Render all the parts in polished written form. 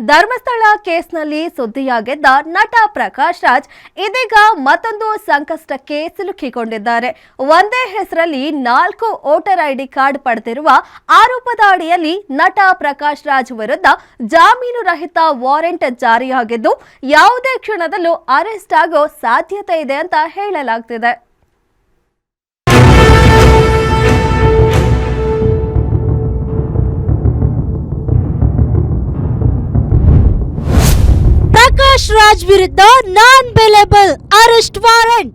ಧರ್ಮಸ್ಥಳ ಕೇಸ್ನಲ್ಲಿ ಸುದ್ದಿಯಾಗಿದ್ದ ನಟ ಪ್ರಕಾಶ್ ರಾಜ್ ಇದೀಗ ಮತ್ತೊಂದು ಸಂಕಷ್ಟಕ್ಕೆ ಸಿಲುಕಿಕೊಂಡಿದ್ದಾರೆ. ಒಂದೇ ಹೆಸರಲ್ಲಿ 4 ವೋಟರ್ ಐಡಿ ಕಾರ್ಡ್ ಪಡೆದಿರುವ ಆರೋಪದ ಅಡಿಯಲ್ಲಿ ನಟ ಪ್ರಕಾಶ್ ರಾಜ್ ವಿರುದ್ಧ ಜಾಮೀನು ರಹಿತ ವಾರೆಂಟ್ ಜಾರಿಯಾಗಿದ್ದು ಯಾವುದೇ ಕ್ಷಣದಲ್ಲೂ ಅರೆಸ್ಟ್ ಆಗೋ ಸಾಧ್ಯತೆ ಇದೆ ಅಂತ ಹೇಳಲಾಗ್ತಿದೆ. ಪ್ರಕಾಶ್ ರಾಜ್ ವಿರುದ್ಧ non bailable arrest warrant.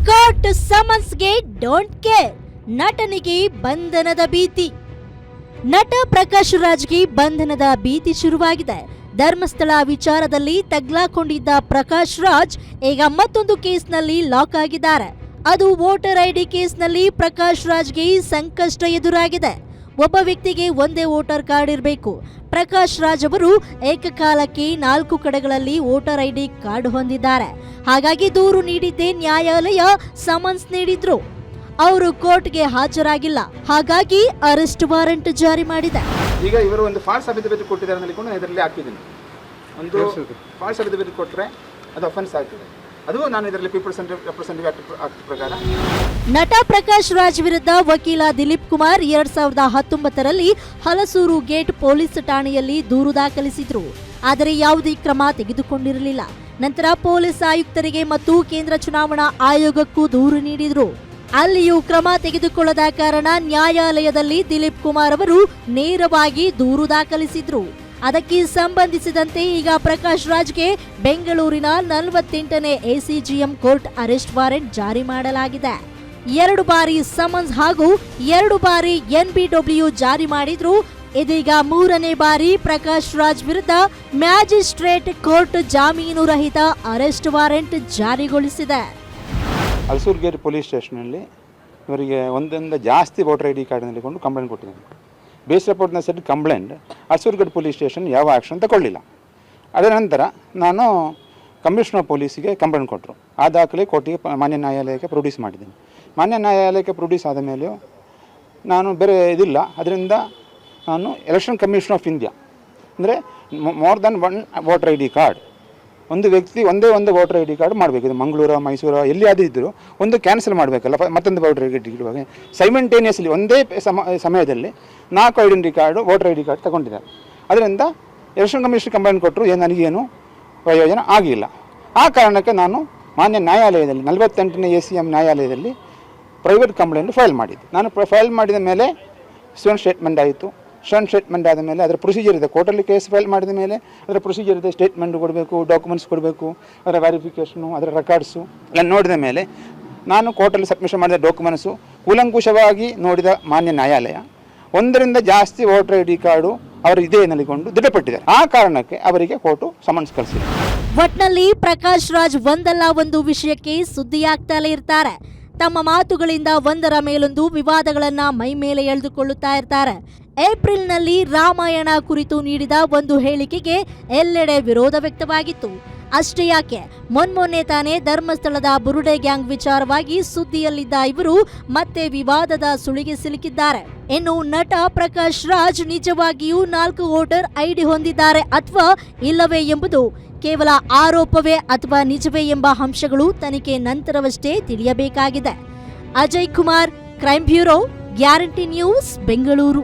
Court ಸಮನ್ಸ್ಗೆ ಡೋಂಟ್ ಕೇರ್. ನಟನಿಗೆ ಬಂಧನದ ಭೀತಿ. ನಟ ಪ್ರಕಾಶ್ ರಾಜ್ಗೆ ಬಂಧನದ ಭೀತಿ ಶುರುವಾಗಿದೆ. ಧರ್ಮಸ್ಥಳ ವಿಚಾರದಲ್ಲಿ ತಗ್ಲಾಕೊಂಡಿದ್ದ ಪ್ರಕಾಶ್ ರಾಜ್ ಈಗ ಮತ್ತೊಂದು ಕೇಸ್ನಲ್ಲಿ ಲಾಕ್ ಆಗಿದ್ದಾರೆ. ಅದು ವೋಟರ್ ಐಡಿ ಕೇಸ್ನಲ್ಲಿ ಪ್ರಕಾಶ್ ರಾಜ್ಗೆ ಸಂಕಷ್ಟ ಎದುರಾಗಿದೆ. ಒಬ್ಬ ವ್ಯಕ್ತಿಗೆ ಒಂದೇ ವೋಟರ್ ಕಾರ್ಡ್ ಇರಬೇಕು. ಪ್ರಕಾಶ್ ರಾಜ್ ಅವರು ಏಕಕಾಲಕ್ಕೆ 4 ಕಡೆಗಳಲ್ಲಿ ವೋಟರ್ ಐಡಿ ಕಾರ್ಡ್ ಹೊಂದಿದ್ದಾರೆ. ಹಾಗಾಗಿ ದೂರು ನೀಡಿದ್ದೇ ನ್ಯಾಯಾಲಯ ಸಮನ್ಸ್ ನೀಡಿದ್ರು. ಅವರು ಕೋರ್ಟ್ಗೆ ಹಾಜರಾಗಿಲ್ಲ. ಹಾಗಾಗಿ ಅರೆಸ್ಟ್ ವಾರೆಂಟ್ ಜಾರಿ ಮಾಡಿದೆ. ಈಗ ಇವರು ಒಂದು ಫಾಲ್ಸ್ ಅಫಿಡವಿಟ್ ಕೊಟ್ಟಿದ್ದಾರೆ ಅಂತ ಇದರಲ್ಲಿ ಹಾಕಿದ್ದೀನಿ. ಒಂದು ಫಾಲ್ಸ್ ಅಫಿಡವಿಟ್ ಕೊಟ್ಟರೆ ಅದು ಅಫೆನ್ಸ್ ಆಗ್ತದೆ. ಅದು ನಾನು ಇದರಲ್ಲಿ ಪೀಪಲ್ಸ್ ರೆಪ್ರೆಸೆಂಟೇಟಿವ್ ಆಕ್ಟ್ ಪ್ರಕಾರ. ನಟ ಪ್ರಕಾಶ್ ರಾಜ್ ವಿರುದ್ಧ ವಕೀಲ ದಿಲೀಪ್ ಕುಮಾರ್ 2019ರಲ್ಲಿ ಹಲಸೂರು ಗೇಟ್ ಪೊಲೀಸ್ ಠಾಣೆಯಲ್ಲಿ ದೂರು ದಾಖಲಿಸಿದ್ರು. ಆದರೆ ಯಾವುದೇ ಕ್ರಮ ತೆಗೆದುಕೊಂಡಿರಲಿಲ್ಲ. ನಂತರ ಪೊಲೀಸ್ ಆಯುಕ್ತರಿಗೆ ಮತ್ತು ಕೇಂದ್ರ ಚುನಾವಣಾ ಆಯೋಗಕ್ಕೂ ದೂರು ನೀಡಿದ್ರು. ಅಲ್ಲಿಯೂ ಕ್ರಮ ತೆಗೆದುಕೊಳ್ಳದ ಕಾರಣ ನ್ಯಾಯಾಲಯದಲ್ಲಿ ದಿಲೀಪ್ ಕುಮಾರ್ ಅವರು ನೇರವಾಗಿ ದೂರು ದಾಖಲಿಸಿದ್ರು. ಅದಕ್ಕೆ ಸಂಬಂಧಿಸಿದಂತೆ ಈಗ ಪ್ರಕಾಶ್ ರಾಜ್ಗೆ ಬೆಂಗಳೂರಿನ 48ನೇ ಎಸಿಜಿಎಂ ಕೋರ್ಟ್ ಅರೆಸ್ಟ್ ವಾರೆಂಟ್ ಜಾರಿ ಮಾಡಲಾಗಿದೆ. 2 ಬಾರಿ ಸಮನ್ಸ್ ಹಾಗೂ 2 ಬಾರಿ NBW ಜಾರಿ ಮಾಡಿದ್ರು. ಇದೀಗ 3ನೇ ಬಾರಿ ಪ್ರಕಾಶ್ ರಾಜ್ ವಿರುದ್ಧ ಮ್ಯಾಜಿಸ್ಟ್ರೇಟ್ ಕೋರ್ಟ್ ಜಾಮೀನು ರಹಿತ ಅರೆಸ್ಟ್ ವಾರೆಂಟ್ ಜಾರಿಗೊಳಿಸಿದೆ. ಹಲಸೂರು ಗೇಟ್ ಪೊಲೀಸ್ ಸ್ಟೇಷನಲ್ಲಿ ಇವರಿಗೆ ಒಂದೊಂದು ಜಾಸ್ತಿ ವೋಟರ್ ಐಡಿ ಕಾರ್ಡ್ನಲ್ಲಿ ಕೊಂಡು ಕಂಪ್ಲೇಂಟ್ ಕೊಟ್ಟಿದ್ದಾರೆ. ಬೇಸ್ ರಿಪೋರ್ಟ್ನ set complaint Halasuru gate police station ಯಾವ ಆ್ಯಕ್ಷನ್ ತಗೊಳ್ಳಿಲ್ಲ. ಅದರ ನಂತರ ನಾನು ಕಮಿಷನರ್ ಪೊಲೀಸಿಗೆ ಕಂಪ್ಲೇಂಟ್ ಕೊಟ್ಟರು. ಆ ದಾಖಲೆ ಕೋರ್ಟಿಗೆ ಮಾನ್ಯ ನ್ಯಾಯಾಲಯಕ್ಕೆ ಪ್ರೊಡ್ಯೂಸ್ ಮಾಡಿದ್ದೀನಿ. ಮಾನ್ಯ ನ್ಯಾಯಾಲಯಕ್ಕೆ ಪ್ರೊಡ್ಯೂಸ್ ಆದ ಮೇಲೆಯೂ ನಾನು ಬೇರೆ ಇದಿಲ್ಲ. ಅದರಿಂದ ನಾನು ಎಲೆಕ್ಷನ್ ಕಮಿಷನ್ ಆಫ್ ಇಂಡಿಯಾ ಅಂದರೆ more than 1 voter I D card, ಒಂದು ವ್ಯಕ್ತಿ ಒಂದೇ ವೋಟರ್ ಐ ಡಿ ಕಾರ್ಡ್ ಮಾಡಬೇಕು. ಇದು ಮಂಗಳೂರು, ಮೈಸೂರು ಎಲ್ಲಿ ಅದು ಇದ್ದರೂ ಒಂದು ಕ್ಯಾನ್ಸಲ್ ಮಾಡಬೇಕಲ್ಲ, ಮತ್ತೊಂದು ವೋಟರ್ ಐ ಡಿ ಇರುವಾಗ ಸೈಮೆಂಟೇನಿಯಸ್ಲಿ ಒಂದೇ ಸಮಯದಲ್ಲಿ 4 identity card voter I D card ತಗೊಂಡಿದ್ದಾರೆ. ಅದರಿಂದ ಎಲೆಕ್ಷನ್ ಕಮಿಷನ್ ಕಂಪ್ಲೇಂಟ್ ಕೊಟ್ಟರು, ನನಗೇನು ಪ್ರಯೋಜನ ಆಗಿಲ್ಲ. ಆ ಕಾರಣಕ್ಕೆ ನಾನು ಮಾನ್ಯ ನ್ಯಾಯಾಲಯದಲ್ಲಿ 48ನೇ ACM ನ್ಯಾಯಾಲಯದಲ್ಲಿ ಪ್ರೈವೇಟ್ ಕಂಪ್ಲೇಂಟ್ ಫೈಲ್ ಮಾಡಿದ್ದೆ. ನಾನು ಫೈಲ್ ಮಾಡಿದ ಮೇಲೆ ಸ್ಟೋನ್ ಸ್ಟೇಟ್ಮೆಂಟ್ ಆಯಿತು. ಸ್ಟೋನ್ ಸ್ಟೇಟ್ಮೆಂಟ್ ಆದ ಮೇಲೆ ಅದರ ಪ್ರೊಸೀಜರ್ ಇದೆ. ಕೋರ್ಟಲ್ಲಿ ಕೇಸ್ ಫೈಲ್ ಮಾಡಿದ ಮೇಲೆ ಅದರ ಪ್ರೊಸೀಜರ್ ಇದೆ. ಸ್ಟೇಟ್ಮೆಂಟ್ ಕೊಡಬೇಕು, ಡಾಕ್ಯುಮೆಂಟ್ಸ್ ಕೊಡಬೇಕು, ಅದರ ವೆರಿಫಿಕೇಷನು, ಅದರ ರೆಕಾರ್ಡ್ಸು ಎಲ್ಲ ನೋಡಿದ ಮೇಲೆ ನಾನು ಕೋರ್ಟಲ್ಲಿ ಸಬ್ಮಿಷನ್ ಮಾಡಿದ ಡಾಕ್ಯುಮೆಂಟ್ಸು ಕೂಲಂಕುಷವಾಗಿ ನೋಡಿದ ಮಾನ್ಯ ನ್ಯಾಯಾಲಯ 1ರಿಂದ ಜಾಸ್ತಿ ವೋಟರ್ ಐ ಡಿ ಕಾರ್ಡು ಅವರು ಇದೇ ನಲಿಕೊಂಡು ದೃಢಪಟ್ಟಿದ್ದಾರೆ. ಆ ಕಾರಣಕ್ಕೆ ಅವರಿಗೆ ಕೋರ್ಟು ಸಮನ್ಸ್ ಕಳಿಸಿದೆ. ಒಟ್ನಲ್ಲಿ ಪ್ರಕಾಶ್ ರಾಜ್ ಒಂದಲ್ಲ ಒಂದು ವಿಷಯಕ್ಕೆ ಸುದ್ದಿಯಾಗ್ತಲೇ ಇರ್ತಾರೆ. ತಮ್ಮ ಮಾತುಗಳಿಂದ ಒಂದರ ಮೇಲೊಂದು ವಿವಾದಗಳನ್ನ ಮೈ ಮೇಲೆ ಎಳೆದುಕೊಳ್ಳುತ್ತಾ ಇರ್ತಾರೆ. ಏಪ್ರಿಲ್ನಲ್ಲಿ ರಾಮಾಯಣ ಕುರಿತು ನೀಡಿದ ಒಂದು ಹೇಳಿಕೆಗೆ ಎಲ್ಲೆಡೆ ವಿರೋಧ ವ್ಯಕ್ತವಾಗಿತ್ತು. ಅಷ್ಟೇ ಯಾಕೆ, ಮೊನ್ನೆ ತಾನೇ ಧರ್ಮಸ್ಥಳದ ಬುರುಡೆ ಗ್ಯಾಂಗ್ ವಿಚಾರವಾಗಿ ಸುದ್ದಿಯಲ್ಲಿದ್ದ ಇವರು ಮತ್ತೆ ವಿವಾದದ ಸುಳಿಗೆ ಸಿಲುಕಿದ್ದಾರೆ. ಇನ್ನು ನಟ ಪ್ರಕಾಶ್ ರಾಜ್ ನಿಜವಾಗಿಯೂ 4 ವೋಟರ್ ಐಡಿ ಹೊಂದಿದ್ದಾರೆ ಅಥವಾ ಇಲ್ಲವೇ ಎಂಬುದು ಕೇವಲ ಆರೋಪವೇ ಅಥವಾ ನಿಜವೇ ಎಂಬ ಅಂಶಗಳು ತನಿಖೆ ನಂತರವಷ್ಟೇ ತಿಳಿಯಬೇಕಾಗಿದೆ. Ajay Kumar, crime bureau, guarantee news, Bengaluru.